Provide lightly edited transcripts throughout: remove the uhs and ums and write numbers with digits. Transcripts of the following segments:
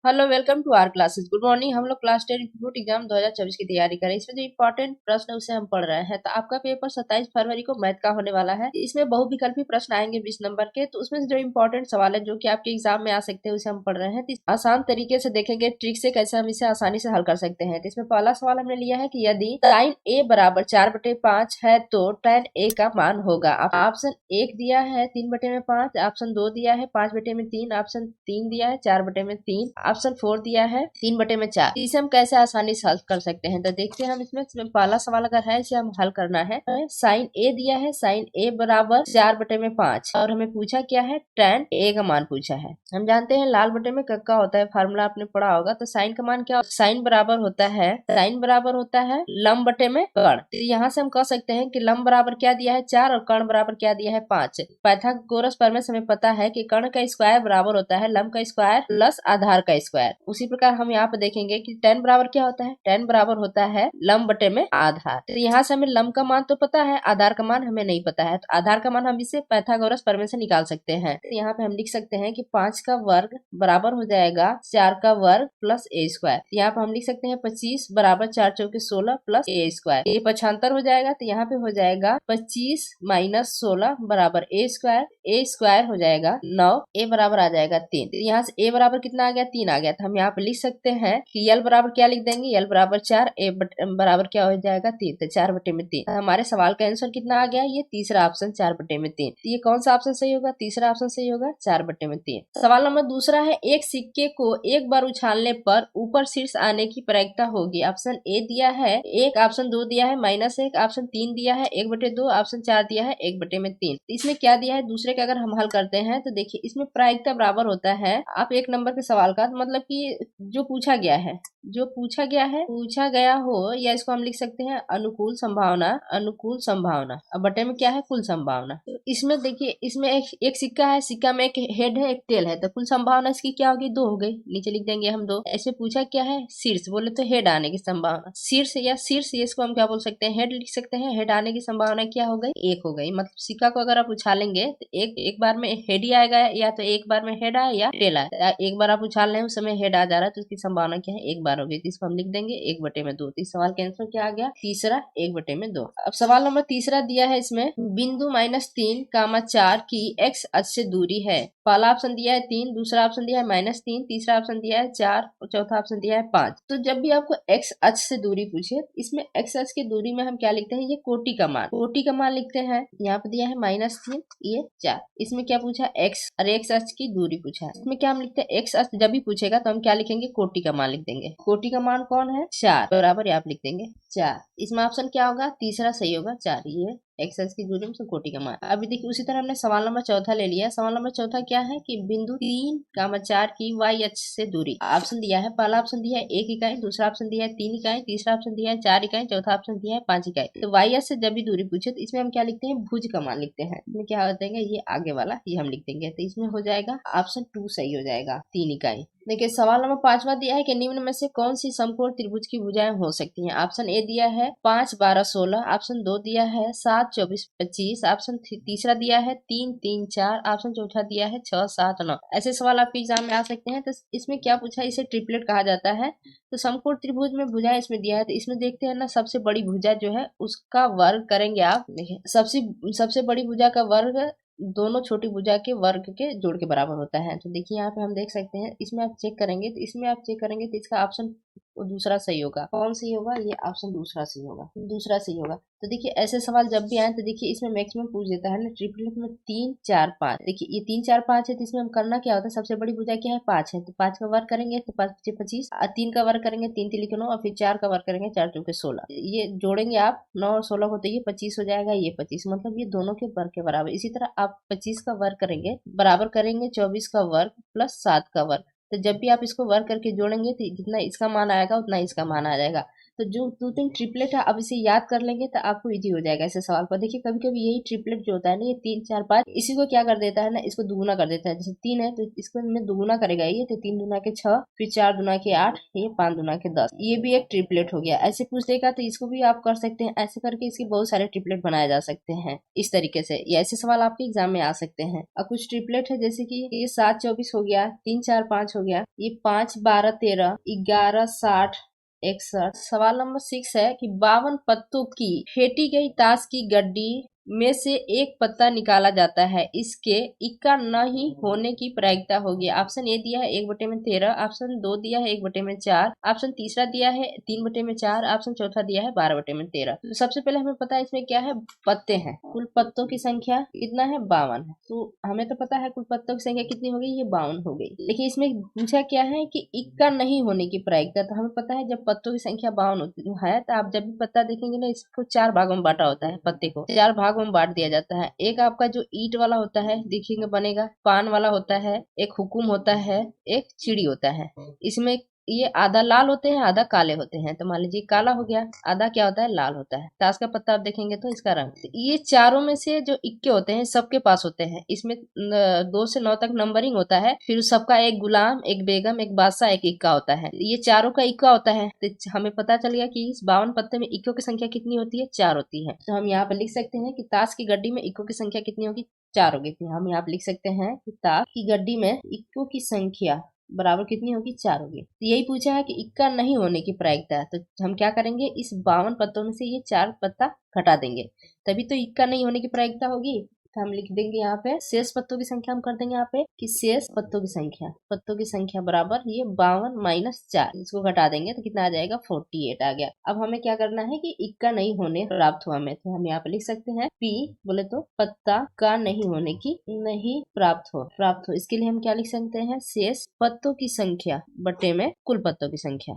Hello, welcome to our classes. Good morning. हम लोग class 10 institute exam 2024 की तैयारी कर रहे हैं। इसमें जो इंपॉर्टेंट प्रश्न है उसे हम पढ़ रहे हैं। तो आपका पेपर 27 फरवरी को मैथ का होने वाला है। इसमें बहुविकल्पी प्रश्न आएंगे 20 नंबर के। तो उसमें से जो इंपॉर्टेंट सवाल है जो कि आपके एग्जाम में आ सकते हैं उसे हम पढ़ रहे हैं। तो आसान तरीके से देखेंगे, ट्रिक से कैसे हम इसे आसानी से हल कर सकते हैं। तो इसमें पहला सवाल हमने लिया है कि यदि साइन ए बराबर 4/5 है तो tan ए का मान होगा। ऑप्शन 1 दिया है 3/5, ऑप्शन 2 दिया है 5/3, ऑप्शन 3 दिया है 4/3, ऑप्शन 4 दिया है 3/4। इसे हम कैसे आसानी से हल कर सकते हैं तो देखते हैं हम इसमें पहला सवाल अगर है इसे हम हल करना है। साइन ए दिया है, साइन ए बराबर 4/5 और हमें पूछा क्या है, tan ए का मान पूछा है। हम जानते हैं लाल बटे में कक्का होता है, फार्मूला आपने पढ़ा होगा। तो साइन का मान क्या, साइन बराबर होता है लंब बटे में कर्ण। तो यहाँ से हम कह सकते हैं कि लंब बराबर क्या दिया है 4 और कर्ण बराबर क्या दिया है 5। पाइथागोरस प्रमेय से हमें पता है कि कर्ण का स्क्वायर बराबर होता है लंब का स्क्वायर प्लस आधार का स्क्वायर। उसी प्रकार हम यहाँ पे देखेंगे कि tan बराबर क्या होता है, tan बराबर होता है लंब बटे में आधार। तो यहाँ से हमें लंब का मान तो पता है, आधार का मान हमें नहीं पता है। तो आधार का मान हम इसे पाइथागोरस प्रमेय से निकाल सकते हैं। तो यहाँ पे हम लिख सकते हैं कि 5 का वर्ग बराबर हो जाएगा 4 का वर्ग प्लस ए स्क्वायर। यहाँ पे हम लिख सकते हैं 25 बराबर 4 चौके 16 प्लस ए स्क्वायर। ये पक्षांतर हो जाएगा तो यहाँ पे हो जाएगा 25 माइनस 16 बराबर ए स्क्वायर हो जाएगा 9, ए बराबर आ जाएगा 3। तो यहाँ से ए बराबर कितना आ गया, 3 आ गया। तो हम यहाँ पे लिख सकते हैं कि यल बराबर क्या लिख देंगे, यल बराबर 4, ए बराबर क्या हो जाएगा 3। तो 4/3। हमारे सवाल का आंसर कितना आ गया, ये तीसरा ऑप्शन 4/3। तो ये कौन सा ऑप्शन सही होगा, तीसरा ऑप्शन सही होगा 4/3। सवाल नंबर दूसरा है, एक सिक्के को एक बार उछालने पर ऊपर शीर्ष आने की प्रायिकता होगी। ऑप्शन ए दिया है 1, ऑप्शन 2 दिया है -1, ऑप्शन 3 दिया है 1/2, ऑप्शन 4 दिया है 1/3। इसमें क्या दिया है, दूसरे का अगर हम हल करते हैं तो देखिए इसमें प्रायिकता बराबर होता है। आप 1 नंबर के सवाल का मतलब कि जो पूछा गया हो, या इसको हम लिख सकते हैं अनुकूल संभावना। अब बटे में क्या है, कुल संभावना। तो इसमें देखिए इसमें एक सिक्का है, सिक्का में एक हेड है एक टेल है, तो कुल संभावना इसकी क्या होगी, 2 हो गई। नीचे लिख देंगे हम 2। ऐसे पूछा क्या है, शीर्ष बोले तो हेड आने की संभावना, शीर्ष इसको हम क्या बोल सकते हैं, हेड लिख सकते हैं। हेड आने की संभावना क्या हो गई, 1 हो गई। मतलब सिक्का को अगर आप उछालेंगे तो एक बार में हेड ही आएगा, या तो एक बार में हेड आए या टेल आए। एक बार आप उछाल रहे हैं उस समय हेड आ जा रहा है तो उसकी संभावना क्या है, 1 बार हो गई। तो इसको हम लिख देंगे 1/2। इस सवाल का आंसर क्या आ गया, तीसरा 1/2। अब सवाल नंबर तीसरा दिया है, इसमें बिंदु -3, 4 की x अक्ष से दूरी है। पहला ऑप्शन दिया है 3, दूसरा ऑप्शन दिया है -3, तीसरा ऑप्शन दिया है 4 और चौथा ऑप्शन दिया है 5। तो जब भी आपको x अक्ष से दूरी पूछे, इसमें x अक्ष की दूरी में हम क्या लिखते हैं, ये कोटि का मान लिखते हैं। यहाँ पे दिया है -3, ये 4। इसमें क्या पूछा, x और x अक्ष की दूरी पूछा है। इसमें क्या हम लिखते हैं, x अक्ष जब भी पूछेगा तो हम क्या लिखेंगे, कोटि का मान लिख देंगे। कोटि का मान कौन है, 4 बराबर आप लिख देंगे 4। इसमें ऑप्शन क्या होगा, तीसरा सही होगा 4। ये एक्स की दूरी में से कोटि का मान। अभी देखिए उसी तरह हमने सवाल नंबर चौथा ले लिया। सवाल नंबर चौथा क्या है कि बिंदु 3, 4 की y अक्ष से दूरी। ऑप्शन दिया है, पहला ऑप्शन दिया है 1 इकाई, दूसरा ऑप्शन दिया है 3 इकाई, तीसरा ऑप्शन दिया है 4 इकाई, चौथा ऑप्शन दिया है 5 इकाई। तो y अक्ष से जब भी दूरी पूछे तो इसमें हम क्या लिखते हैं, भुज का मान लिखते हैं। इसमें क्या हो जाएगा, ये आगे वाला ये हम लिख देंगे। तो इसमें हो जाएगा ऑप्शन 2 सही हो जाएगा, 3 इकाई। देखिए सवाल नंबर 5वां दिया है कि निम्न में से कौन सी समकोण त्रिभुज की भुजाएं हो सकती हैं। ऑप्शन ए दिया है 5, 12, 16, ऑप्शन 2 दिया है 7, 24, 25, ऑप्शन तीसरा दिया है 3, 3, 4, ऑप्शन चौथा दिया है 6, 7, 9। ऐसे सवाल आपके एग्जाम में आ सकते हैं। तो इसमें क्या पूछा है, इसे ट्रिपलेट कहा जाता है। तो समकोण त्रिभुज में भुजाएं इसमें दिया है, तो इसमें देखते हैं ना, सबसे बड़ी भुजा जो है उसका वर्ग करेंगे आप। देखिए सबसे बड़ी भुजा का वर्ग दोनों छोटी भुजा के वर्ग के जोड़ के बराबर होता है। तो देखिए यहाँ पे हम देख सकते हैं, इसमें आप चेक करेंगे तो इसका ऑप्शन दूसरा सही होगा। कौन सही होगा, ये ऑप्शन दूसरा सही होगा। तो देखिए ऐसे सवाल जब भी आए तो देखिए इसमें मैक्सिमम पूछ देता है ना, ट्रिपलेट में 3, 4, 5। देखिए ये 3, 4, 5 है, तो इसमें हम करना क्या होता है, सबसे बड़ी भुजा क्या है 5 है, तो 5 का वर्ग करेंगे तो 5 × 25, 3 का वर्ग करेंगे 3 × 9, और फिर 4 का वर्ग करेंगे 4 × 16। ये जोड़ेंगे आप 9 और 16 को तो ये 25 हो जाएगा, ये 25, मतलब ये दोनों के वर्ग के बराबर। इसी तरह आप 25 का वर्ग करेंगे बराबर करेंगे 24 का वर्ग प्लस 7 का वर्ग। तो जब भी आप इसको वर्ग करके जोड़ेंगे तो जितना इसका मान आएगा उतना इसका मान आ जाएगा। तो जो 2 3 ट्रिपलेट है, अब इसे याद कर लेंगे तो आपको इजी हो जाएगा ऐसे सवाल पर। देखिए कभी कभी यही ट्रिपलेट जो होता है ना, ये 3 4 5, इसी को क्या कर देता है ना, इसको दुगुना कर देता है। जैसे 3 है तो इसको में दुगुना करेगा ये, तो 3 दूना के 6, फिर 4 दूना के 8, ये 5 दूना के 10, ये भी एक ट्रिपलेट हो गया। ऐसे पूछ देगा तो इसको भी आप कर सकते हैं। ऐसे करके इसके बहुत सारे ट्रिपलेट बनाए जा सकते हैं इस तरीके से। ये ऐसे सवाल आपके एग्जाम में आ सकते हैं। और कुछ ट्रिपलेट है जैसे कि ये 7 24 हो गया, 3 4 5 हो गया, ये 5 12 13, 11 60 61। सवाल नंबर 6 है कि 52 पत्तों की फेंटी गई ताश की गड्डी में से एक पत्ता निकाला जाता है, इसके इक्का नहीं होने की प्रायिकता होगी। ऑप्शन ए दिया है 1/13, ऑप्शन 2 दिया है 1/4, ऑप्शन तीसरा दिया है 3/4, ऑप्शन चौथा दिया है 12/13। तो सबसे पहले हमें पता है इसमें क्या है, पत्ते हैं। कुल पत्तों की संख्या कितना है, 52 है। तो हमें तो पता है कुल पत्तों की संख्या कितनी हो गई, ये 52 हो गई। लेकिन इसमें पूछा क्या है कि इक्का नहीं होने की प्रायिकता। तो हमें पता है जब पत्तों की संख्या 52 है तो आप जब भी पत्ता देखेंगे ना, इसको 4 भागों में बांटा होता है। पत्ते को 4 भागों में बांट दिया जाता है। एक आपका जो ईंट वाला होता है देखिएगा बनेगा, पान वाला होता है, एक हुकुम होता है, एक चिड़ी होता है। इसमें ये आधा लाल होते हैं, आधा काले होते हैं। तो मान लीजिए काला हो गया, आधा क्या होता है, लाल होता है। ताश का पत्ता आप देखेंगे तो इसका रंग। तो ये चारों में से जो इक्के होते हैं सबके पास होते हैं। इसमें 2 से 9 तक नंबरिंग होता है। फिर सबका एक गुलाम, एक बेगम, एक बादशाह, एक इक्का होता है। ये चारों का इक्का होता है। तो हमें पता चल गया कि इस 52 पत्ते में इक्कों की संख्या कितनी होती है, 4 होती है। तो हम यहाँ पर लिख सकते हैं कि ताश की गड्डी में इक्कों की संख्या कितनी होगी, 4 होगी। तो हम यहाँ पर लिख सकते हैं कि ताश की गड्डी में इक्कों की संख्या बराबर कितनी होगी, 4 होगी। तो यही पूछा है कि इक्का नहीं होने की प्रायिकता है। तो हम क्या करेंगे, इस 52 पत्तों में से ये 4 पत्ता घटा देंगे, तभी तो इक्का नहीं होने की प्रायिकता होगी। तो हम लिख देंगे यहाँ पे शेष पत्तों की संख्या, हम कर देंगे यहाँ पे कि शेष पत्तों की संख्या बराबर ये 52 - 4, इसको घटा देंगे तो कितना आ जाएगा, 48 आ गया। अब हमें क्या करना है कि इक्का नहीं होने प्राप्त हुआ में, तो हम यहाँ पे लिख सकते हैं पी बोले तो पत्ता का नहीं होने की, नहीं प्राप्त हो। इसके लिए हम क्या लिख सकते हैं, शेष पत्तों की संख्या बटे में कुल पत्तों की संख्या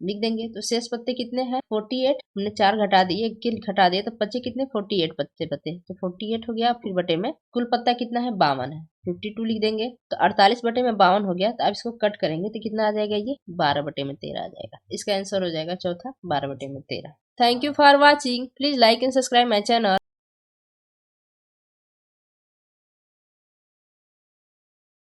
लिख देंगे। तो शेष पत्ते कितने हैं, 48, हमने 4 घटा दिए, घटा दिए तो बचे कितने, 48 पत्ते। तो 48 हो गया, फिर बटे में कुल पत्ता कितना है, 52 है, 52 लिख देंगे। तो 48 बटे में 52 हो गया। तो अब इसको कट करेंगे तो कितना आ जाएगा, ये 12/13 आ जाएगा। इसका आंसर हो जाएगा चौथा, 12/13। Thank you for watching. Please like and subscribe my channel.